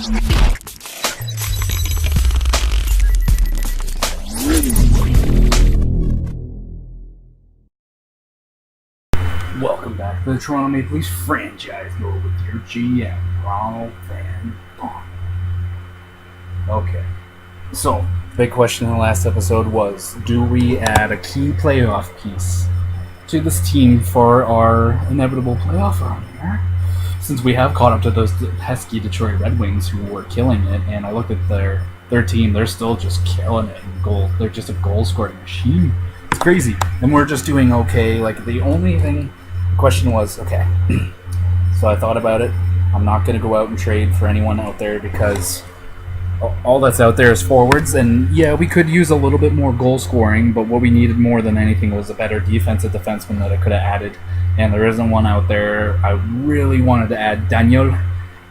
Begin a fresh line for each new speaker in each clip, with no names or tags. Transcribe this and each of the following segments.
Welcome back to the Toronto Maple Leafs franchise mode with your GM, Ronald Van Bonk. Okay, so big question in the last episode was, do we add a key playoff piece to this team for our inevitable playoff run here? Since we have caught up to those pesky Detroit Red Wings who were killing it, and I looked at their team, they're still just killing it in goal. They're just a goal-scoring machine. It's crazy. And we're just doing okay. Like, the only question was, okay, so I thought about it. I'm not going to go out and trade for anyone out there because all that's out there is forwards, and yeah, we could use a little bit more goal scoring, but what we needed more than anything was a better defensive defenseman that I could have added, and there isn't one out there. I really wanted to add Daniel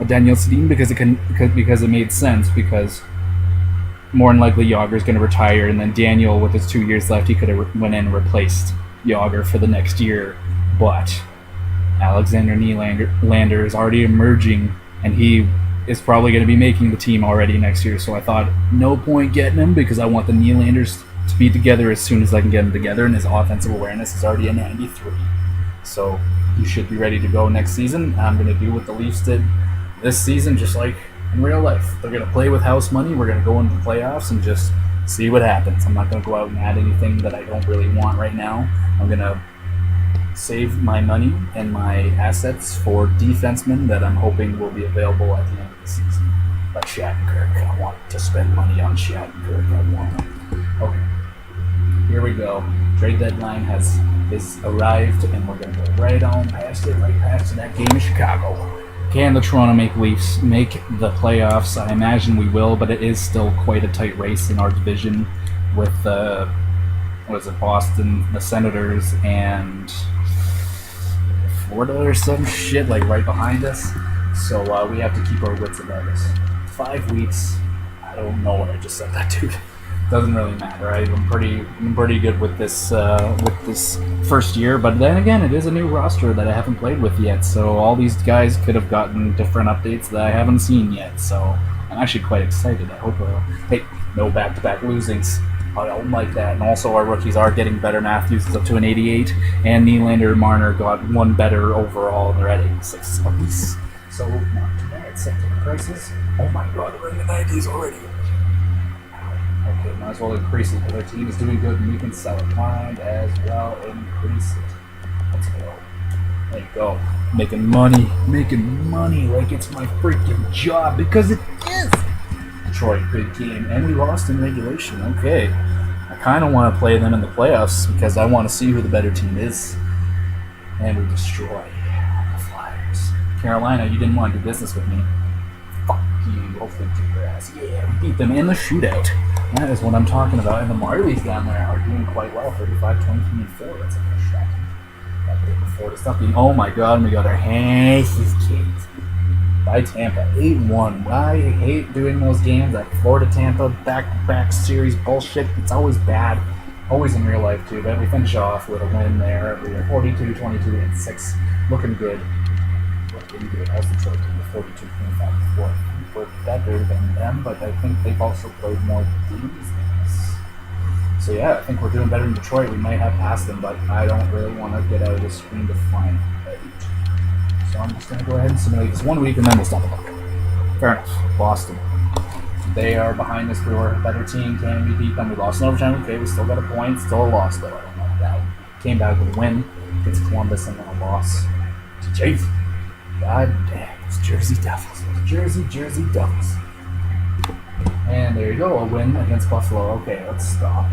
Sedin because it made sense, because more than likely Yager's going to retire, and then Daniel, with his 2 years left, he could have went in and replaced Yager for the next year. But Alexander Nylander is already emerging, and he is probably going to be making the team already next year. So I thought, no point getting him, because I want the Nylanders to be together as soon as I can get them together, and his offensive awareness is already a 93. So he should be ready to go next season. I'm going to do what the Leafs did this season, just like in real life. They're going to play with house money. We're going to go into the playoffs and just see what happens. I'm not going to go out and add anything that I don't really want right now. I'm going to save my money and my assets for defensemen that I'm hoping will be available at the end of the season. Like Shattenkirk. I want to spend money on Shattenkirk. I want him. Okay. Here we go. Trade deadline is arrived, and we're going to go right past to that game in Chicago. Can the Toronto Maple Leafs make the playoffs? I imagine we will, but it is still quite a tight race in our division with Boston, the Senators, and Florida or some shit like right behind us. So we have to keep our wits about us. 5 weeks. I don't know what I just said that, dude. Doesn't really matter. I'm pretty good with this first year, but then again, it is a new roster that I haven't played with yet. So all these guys could have gotten different updates that I haven't seen yet. So I'm actually quite excited. I hope. Hey, no back-to-back losings. I don't like that. And also, our rookies are getting better. Matthews is up to an 88, and Nylander and Marner got one better overall, and they're at 86 apiece. So not too bad. Second prices. Oh my God, we're in the 90s already. Okay, might as well increase it, because our team is doing good and we can sell it. Might as well increase it. Let's go. There you go. Making money like it's my freaking job, because it is. Detroit, big game, and we lost in regulation. Okay. I kind of want to play them in the playoffs because I want to see who the better team is. And we destroy the Flyers. Carolina, you didn't want to do business with me. Fuck you. Hopefully kick your ass. Yeah, we beat them in the shootout. That is what I'm talking about. And the Marlies down there are doing quite well. 35, 23, and 4. That's a good shot. That day before to stop being. Oh my God, and we got our hands kicked by Tampa. 8-1. I hate doing those games. That Florida-Tampa back-to-back series bullshit. It's always bad. Always in real life, too. But we finish off with a win there. We were 42, 22, and 6. Looking good. Looking good. How's the Detroit team? 42, 25, 4. We're better than them, but I think they've also played more games than us. So yeah, I think we're doing better than Detroit. We might have passed them, but I don't really want to get out of the screen to find it. So I'm just going to go ahead and simulate this 1 week, and then we'll stop the book. Fair enough. Boston. They are behind us. We were a better team. Can we beat them? We lost in overtime. Okay, we still got a point. Still a loss, though. I don't know that. Came back with a win against Columbus and then a loss to Jersey. God damn. It's Jersey Devils. Jersey Devils. And there you go. A win against Buffalo. Okay, let's stop.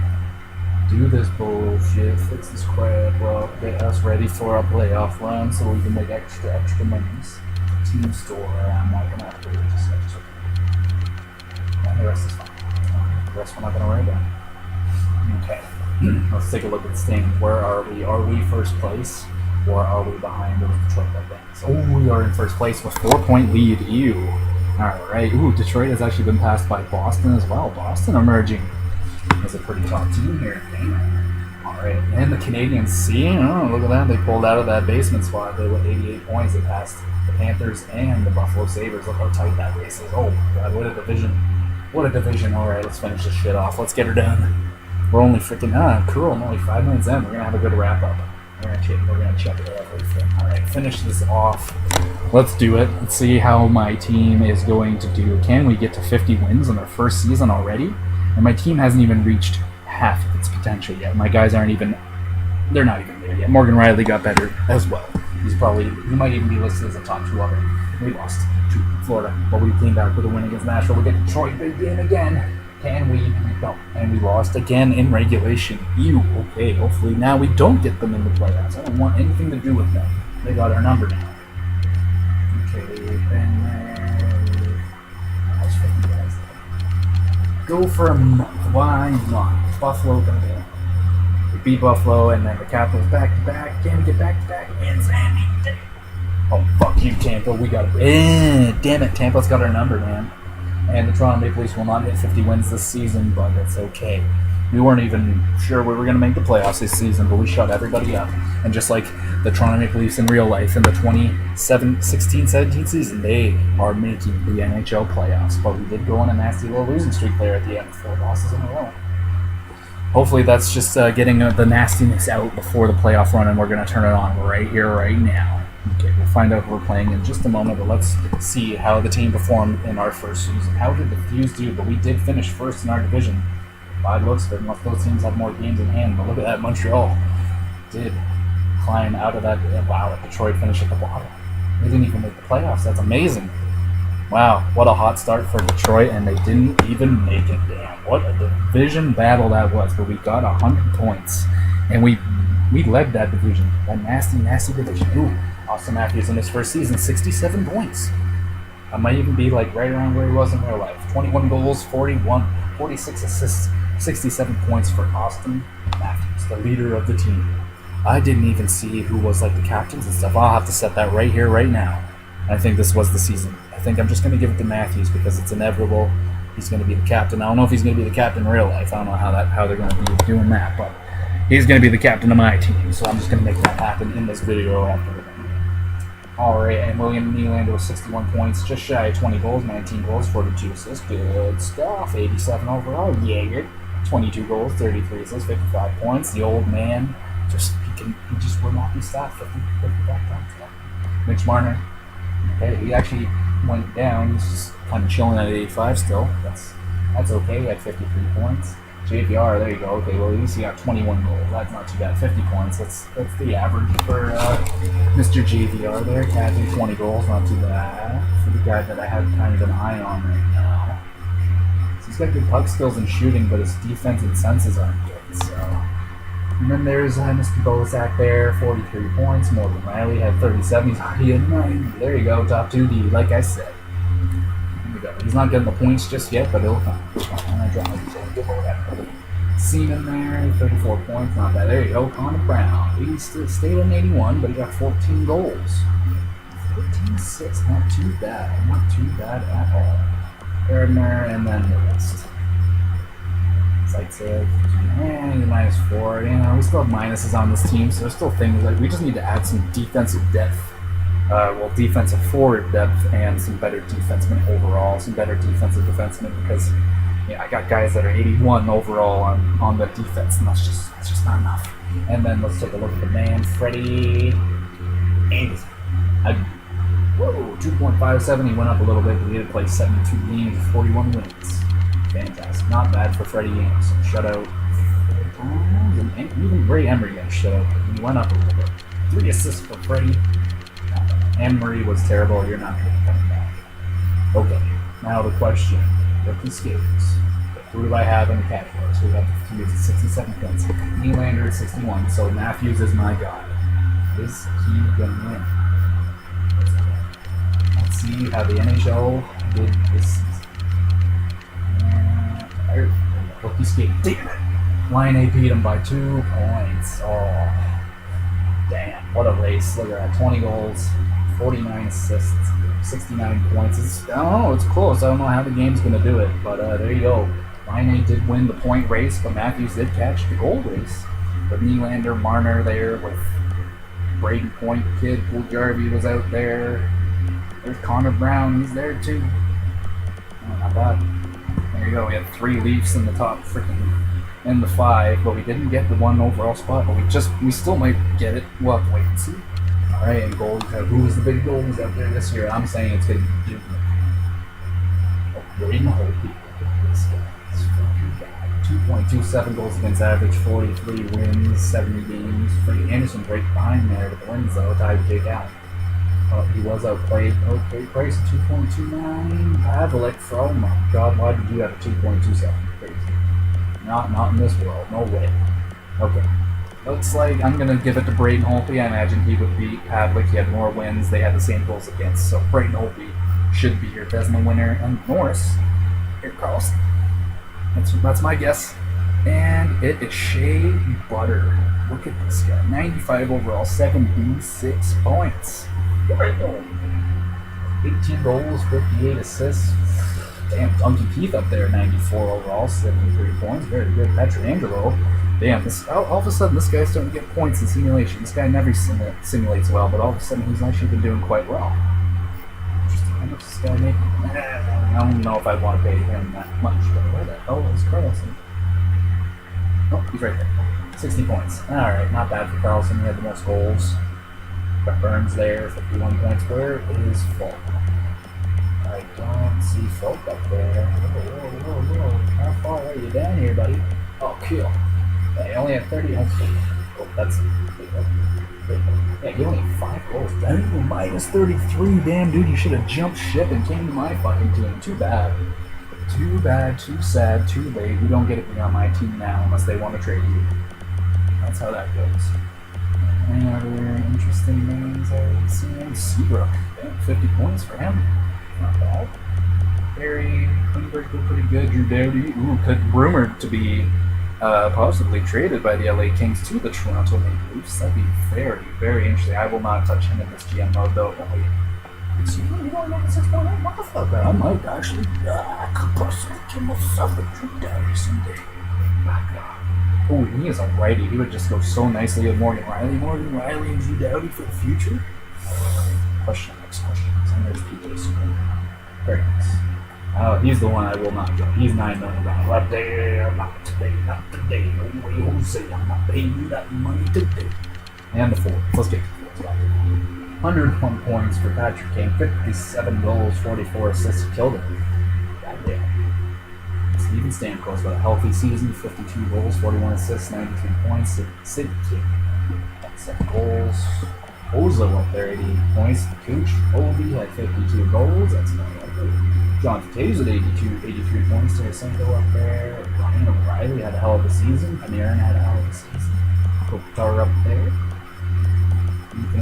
Do this bullshit. Fix this crap up. Get us ready for a playoff run so we can make extra monies. Team store. I'm not going to have to do this. And the rest is fine. The rest we're not going to worry about. Okay. Let's take a look at the standings. Where are we? Are we first place? Or are we behind those Detroit Red Wings? Oh, we are in first place with 4-point lead. Ew. Alright. Ooh, Detroit has actually been passed by Boston as well. Boston emerging as a pretty top team here. Alright. And the Canadiens, see? Oh, look at that. They pulled out of that basement spot. They went 88 points. They passed the Panthers and the Buffalo Sabres. Look how tight that race is. Oh, god, what a division. What a division. Alright, let's finish this shit off. Let's get her done. We're only freaking, cool. I'm only 5 minutes in. We're going to have a good wrap up. We're going to check it out everything. Alright, finish this off. Let's do it. Let's see how my team is going to do. Can we get to 50 wins in their first season already? And my team hasn't even reached half of its potential yet. My guys aren't even, they're not even there yet. Morgan Riley got better as well. He might even be listed as a top 2 already. We lost to Florida, but we came back with a win against Nashville. We get Detroit big game again. Can we? No. And we lost again in regulation. Ew. Okay, hopefully now we don't get them in the playoffs. I don't want anything to do with them. They got our number now. Okay, and how's 50 guys there? Go for a month. Why not? Buffalo got it. We beat Buffalo, and then the Capitals back-to-back. Can we get back-to-back? And Sandy. Oh, fuck you, Tampa. We got it. Damn it, Tampa's got our number, man. And the Toronto Maple Leafs will not hit 50 wins this season, but it's okay. We weren't even sure we were going to make the playoffs this season, but we shut everybody up. And just like the Toronto Maple Leafs in real life in the 2016-17 season, they are making the NHL playoffs. But we did go on a nasty little losing streak there at the end, 4 losses in a row. Hopefully that's just getting the nastiness out before the playoff run, and we're going to turn it on right here, right now. Okay, we'll find out who we're playing in just a moment, but let's see how the team performed in our first season. How did the Fuse do? But we did finish first in our division. By looks of it, unless those teams have more games in hand. But look at that, Montreal did climb out of that. Wow, Detroit finished at the bottom. They didn't even make the playoffs. That's amazing. Wow, what a hot start for Detroit, and they didn't even make it. Damn, what a division battle that was. But we got 100 points, and we led that division. That nasty division. Ooh. Austin Matthews in his first season, 67 points. I might even be like right around where he was in real life. 21 goals, 46 assists, 67 points for Austin Matthews, the leader of the team. I didn't even see who was like the captains and stuff. I'll have to set that right here, right now. I think this was the season. I think I'm just going to give it to Matthews because it's inevitable. He's going to be the captain. I don't know if he's going to be the captain in real life. I don't know how they're going to be doing that, but he's going to be the captain of my team. So I'm just going to make that happen in this video after the Alright, and William Nylander with 61 points, just shy of 20 goals, 19 goals, 42 assists, good stuff, 87 overall, Jaeger, 22 goals, 33 assists, 55 points, the old man, he just will not be stopped, 55 points. Mitch Marner, okay, he actually went down, he's just kind of chilling at 85 still, that's okay, he had 53 points. JVR, there you go. Okay, well, at least he got 21 goals. That's not too bad. 50 points. That's the average for Mr. JVR there. Catching 20 goals, not too bad. For the guy that I have kind of an eye on right now. So he's got good puck skills and shooting, but his defense and senses aren't good. So, and then there's Mr. Bozak there, 43 points. Morgan Riley had 37. He's already at 90. There you go, top 2D, like I said. He's not getting the points just yet, but he'll come. Seaman there, 34 points, not bad. There you go, Connor Brown. He stayed in 81, but he got 14 goals. 14-6, not too bad at all. Erdner, and then the rest. Zaitsev, and -4. You know, we still have minuses on this team, so there's still things like we just need to add some defensive depth. Defensive forward depth and some better defensemen overall, some better defensive defensemen because I got guys that are 81 overall on the defense, and that's just not enough. And then let's take a look at the man, Freddie Anderson. 2.57. He went up a little bit, but he did play 72 games, 41 wins. Fantastic. Not bad for Freddie Anderson. Shutout 4 times, and even Ray Emery got a shutout. He went up a little bit. 3 assists for Freddie. Emery was terrible. You're not going to come back. Okay. Now the question: rookie skaters. Who do I have in the category? So we have to use 67 points. Nylander at 61. So Matthews is my guy. Is he going to win? Let's see how the NHL did this season. Rookie skate. Damn it! Line A beat him by 2 points. Oh, damn! What a race! Look at that. 20 goals. 49 assists, 69 points. I don't know, it's close. I don't know how the game's going to do it, but there you go. Line did win the point race, but Matthews did catch the goal race. But Nylander, Marner there with Braden Point kid. Will Jarvie was out there. There's Connor Brown, he's there too. bad. There you go. We had 3 Leafs in the top in the 5, but we didn't get the 1 overall spot. But we still might get it. We'll have to wait and see. All right, and goalies. Who is the big goalies out there this year? I'm saying it's going to be Duke. Oh, Braden Holtby. This guy's fucking bad. 2.27 goals against average, 43 wins, 70 games. Freddie Anderson right behind there with the wins though, tied Jake Allen. He was outplayed. Okay, price of 2.29. Havlik, oh my god, why did you have a 2.27? Crazy. Not in this world. No way. Okay. Looks like I'm going to give it to Braden Holtby. I imagine he would beat Havlik. He had more wins. They had the same goals against. So Braden Holtby should be your Vezina winner. And Norris, here, Carlson. That's my guess. And it is Shea Butter. Look at this guy. 95 overall, 76 points. 18 goals, 58 assists. Damn, Duncan Keith up there, 94 overall, 73 points. Very good. Pietrangelo. Damn, all of a sudden this guy's starting to get points in simulation. This guy never simulates well, but all of a sudden he's actually been doing quite well. Interesting. How much this guy make? I don't know if I want to pay him that much, but where the hell is Carlson? Oh, he's right there. 60 points. Alright, not bad for Carlson. He had the most goals. Got Burns there, 51 points. Where is Falk? I don't see Falk up there. Whoa. How far are you down here, buddy? Oh, kill. Yeah, he only had 30. Oh, that's... Yeah, he only had 5 goals. Damn, minus 33. Damn, dude, you should have jumped ship and came to my fucking team. Too bad. Too bad, too sad, too late. We don't get to be on my team now unless they want to trade you. That's how that goes. Any other interesting names I've seen? Seabrook. Damn, 50 points for him. Not bad. Barry Klingberg did pretty good. Drew Doughty. Ooh, rumored to be possibly traded by the LA Kings to the Toronto Maple Leafs. That'd be very, very interesting. I will not touch him in this GM mode though. You don't know the 6.8 motherfucker. I might actually, I could possibly kill myself with Drew Doughty someday. My God. Oh, he is a righty. He would just go so nicely with Morgan Riley. Morgan Riley and Drew Doughty for the future? Next question. And there's people scoring. Very nice. He's the one I will not go. He's $9 million. Not there, not today, not today. No way, Jose. I'm not paying you that money today. And the 4. Let's get to the 4. 101 points for Patrick Kane. 57 goals, 44 assists. Killed it. Goddamn. Steven Stamkos got a healthy season, 52 goals, 41 assists, 93 points. Sid King, 7 goals. Ozo up there, 88 points. Cooch, Ovi had 52 goals. That's not good. John Taze at 83 points. Tarasenko up there. Ryan O'Reilly had a hell of a season. Panarin had a hell of a season. Kopitar up there.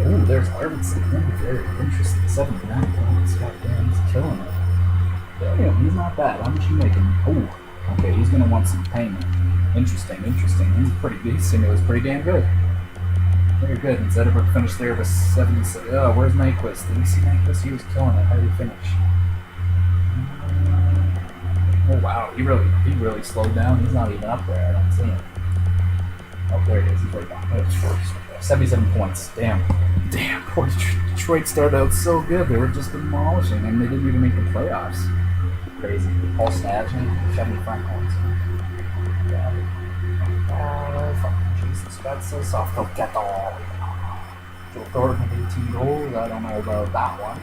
Oh, there's Arvidsson. Very interesting. 79 points. Goddamn, he's killing it. Damn, he's not bad. How much you making? Oh, okay, he's going to want some payment. Interesting. He's pretty good. He was pretty damn good. Very good. And Zetterberg finished there with 77. Oh, where's Nyquist? Did you see Nyquist? He was killing it. How did he finish? Oh, wow. He really slowed down. He's not even up there. I don't see him. Oh, there he is. He's right down. 77 points. Damn. Poor Detroit started out so good. They were just demolishing, and they didn't even make the playoffs. Crazy. Paul Stastny, 75 points. Yeah. Oh, fucking Jesus. That's so soft. Go get all. Joe Thornton, 18 goals. I don't know about that one.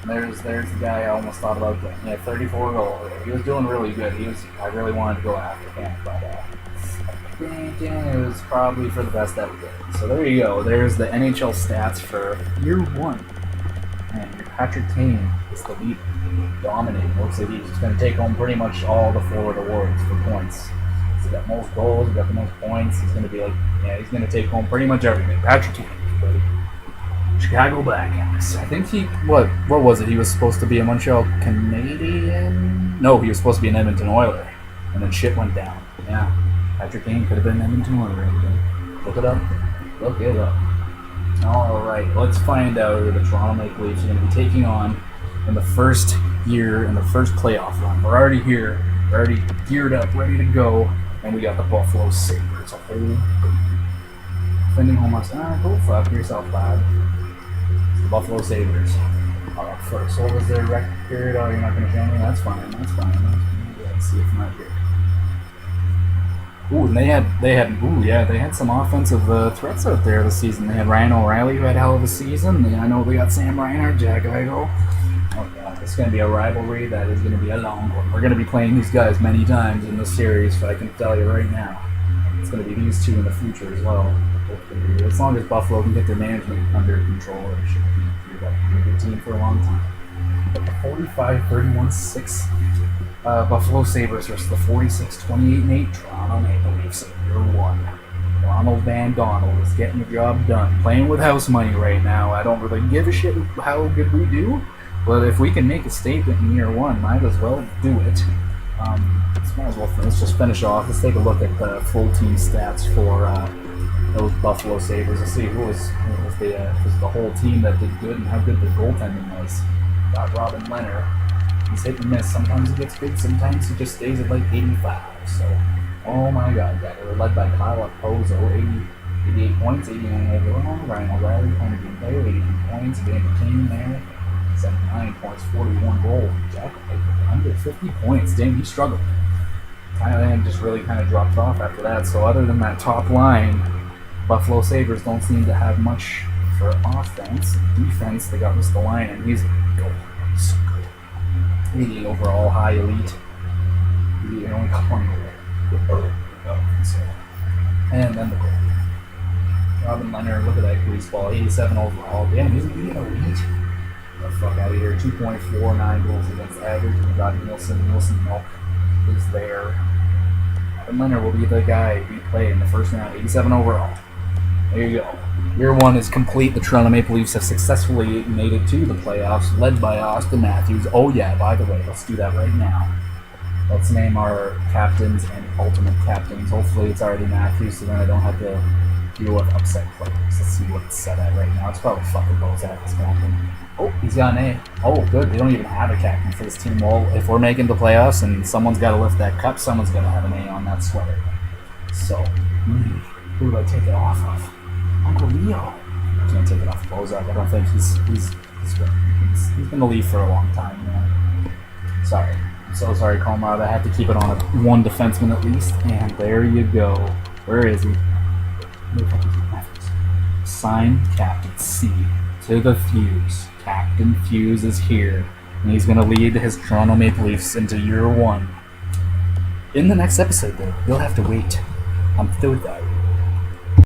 There's the guy I almost thought about getting. He had 34 goals. He was doing really good. I really wanted to go after him, but it was probably for the best that we did. So there you go. There's the NHL stats for year 1. And Patrick Kane is the leader. Dominating. Looks like he's going to take home pretty much all the forward awards for points. He's got most goals, he's got the most points. He's going to be he's going to take home pretty much everything. Patrick Kane, everybody. Chicago Blackhawks. I think what was it? He was supposed to be a Montreal Canadian? No, he was supposed to be an Edmonton Oiler. And then shit went down. Yeah. Patrick Kane could have been an Edmonton Oiler. Look it up. Alright, let's find out who the Toronto Maple Leafs are going to be taking on in the first year, in the first playoff run. We're already here. We're already geared up, ready to go. And we got the Buffalo Sabres. A whole defending home. Go fuck yourself, lad. It's the Buffalo Sabres. First, what was their record? Oh, you're not going to show me? That's fine. That's fine. Let's see if I'm not here. Ooh, and they had some offensive threats out there this season. They had Ryan O'Reilly, who had a hell of a season. I know they got Sam Reinhart, Jack Eichel. Oh god, it's going to be a rivalry that is going to be a long one. We're going to be playing these guys many times in this series, but I can tell you right now, it's going to be these two in the future as well. As long as Buffalo can get their management under control, it should be a good team for a long time. But the 45-31-6 Buffalo Sabres versus the 46-28-8 Toronto Maple Leafs in year one. Ronald Van Donald is getting the job done. Playing with house money right now. I don't really give a shit how good we do, but if we can make a statement in year one, might as well do it. Let's just finish off. Let's take a look at the full team stats for those Buffalo Sabres. Let's see who was the whole team that did good and how good the goaltending was. Got Robin Leonard. He's hit and miss. Sometimes he gets good, sometimes he just stays at like 85. So, oh my god, they were led by Kyle Okposo, 88 points, 89 overall. Ryan O'Reilly, kind of good player, 82 points. Evander Kane there, 79 points, 41 goals. Jack under 50 points. Dang, he struggled. Thailand just really kind of dropped off after that. So other than that top line, Buffalo Sabres don't seem to have much for offense. Defense, they got Ristolainen. He's good. 80 overall, high elite. He only got one goal. And then the goal. Robin Leonard, look at that grease ball. 87 overall. Damn, he's an elite. Get the fuck out of here. 2.49 goals against average. We got Nielsen. Nielsen Milk is there. Robin Leonard will be the guy we play in the first round. 87 overall. There you go. Year one is complete. The Toronto Maple Leafs have successfully made it to the playoffs, led by Austin Matthews. Oh yeah, by the way, let's do that right now. Let's name our captains and ultimate captains. Hopefully it's already Matthews, so then I don't have to deal with upset players. Let's see what it's set at right now. It's probably fucking Bozak, this captain. Oh, he's got an A. Oh, good. They don't even have a captain for this team. Well, if we're making the playoffs and someone's got to lift that cup, someone's got to have an A on that sweater. So, who do I take it off of? Uncle Leo. I can't take it off of Bozak. I don't think he's been the lead for a long time. Sorry. I'm so sorry, Comrade. I had to keep it on one defenseman at least. And there you go. Where is he? Sign Captain C to the Fuse. Captain Fuse is here. And he's going to lead his Toronto Maple Leafs into year one. In the next episode, though, you'll have to wait. I'm through that.